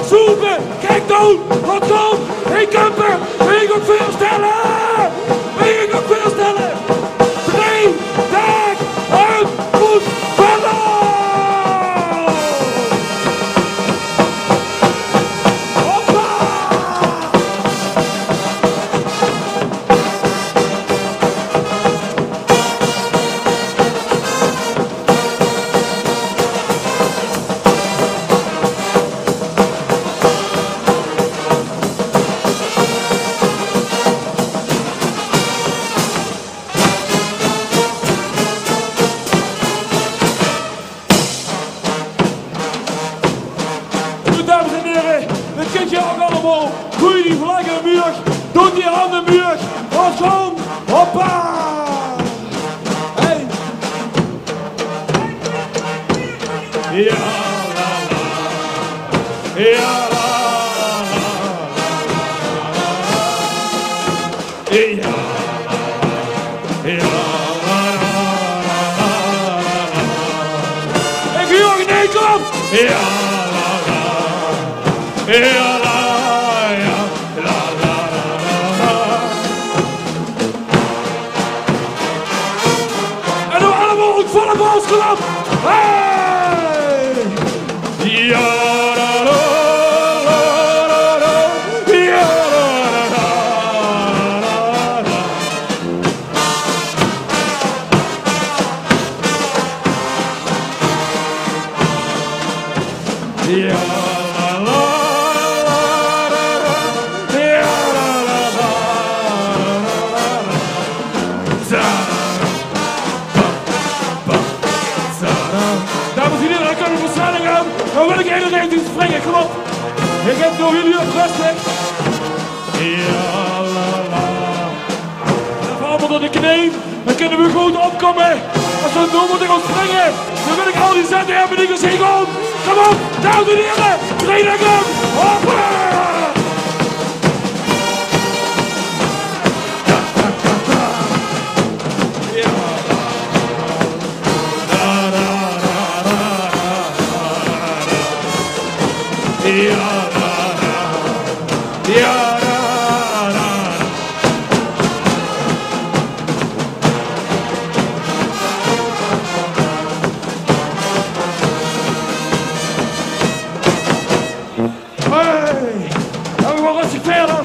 zoepen, kijk doen, wat komt, hey Kumper, wil je ook voorstellen? Wil je ook voorstellen? 3 dagen voetballen! Dames en heren, dat kunt je ook allemaal. Goeie die vlag in de muur, doet die aan de muur. Wat gewoon, hoppa! Hey. Ja, la, la. Ja, la, la, la. Ja, ja, la, la. Ik hoor nee, kom! Ja. Ja, la, ja, la, la, la, la. En nu allemaal ook volle bals gelapt. Hey! Ja, la, la, la, la, la. Ja, la, la, la, la. Ja. Dames en heren, dan kunnen we versnelling aan. Dan wil ik even tegen u springen, kom op. Ik heb nog jullie op rustig. Ja, la, la. Even allemaal door de knie. Dan kunnen we goed opkomen. Als we door moeten gaan springen, dan wil ik al die zetten hebben die gezien gaan. Kom op, dames en heren. 3 dagen. Hoppa! Ja, la, la. Ja, la, la. Hey, gaan we maar rustig verder.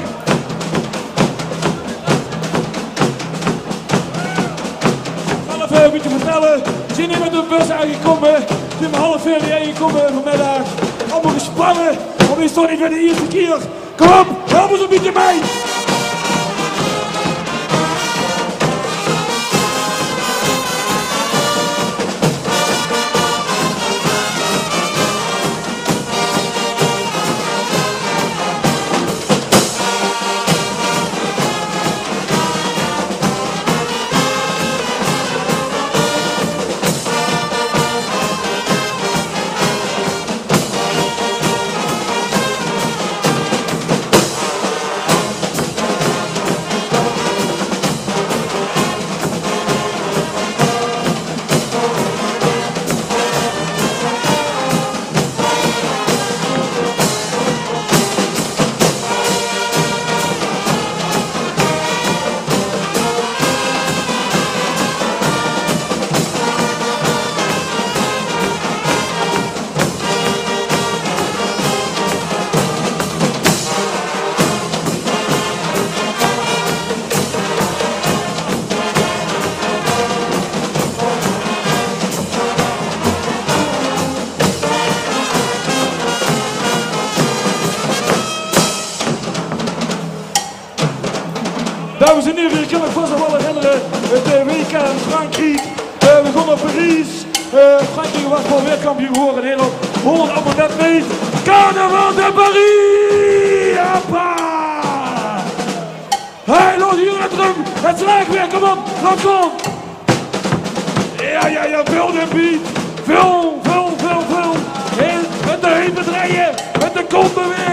Ik ga even een beetje vertellen. We zijn hier met de bus aangekomen. We zijn om 3:30 aangekomen vanmiddag. Allemaal gespannen, maar is toch niet voor de eerste keer. Kom op, help ons een beetje mee. Dames en heren, ik kan me vast nog wel herinneren, het WK in Frankrijk, we begonnen op Parijs, Frankrijk was gewoon wereldkampioen geworden in Nederland, Holland allemaal net mee, Carnaval de Paris! Hoppa! Hey, los hier naar drum, het slaagt weer, kom op, laat op! Ja, vul de beat, vul, met de heen rijden, met de kont bewegen.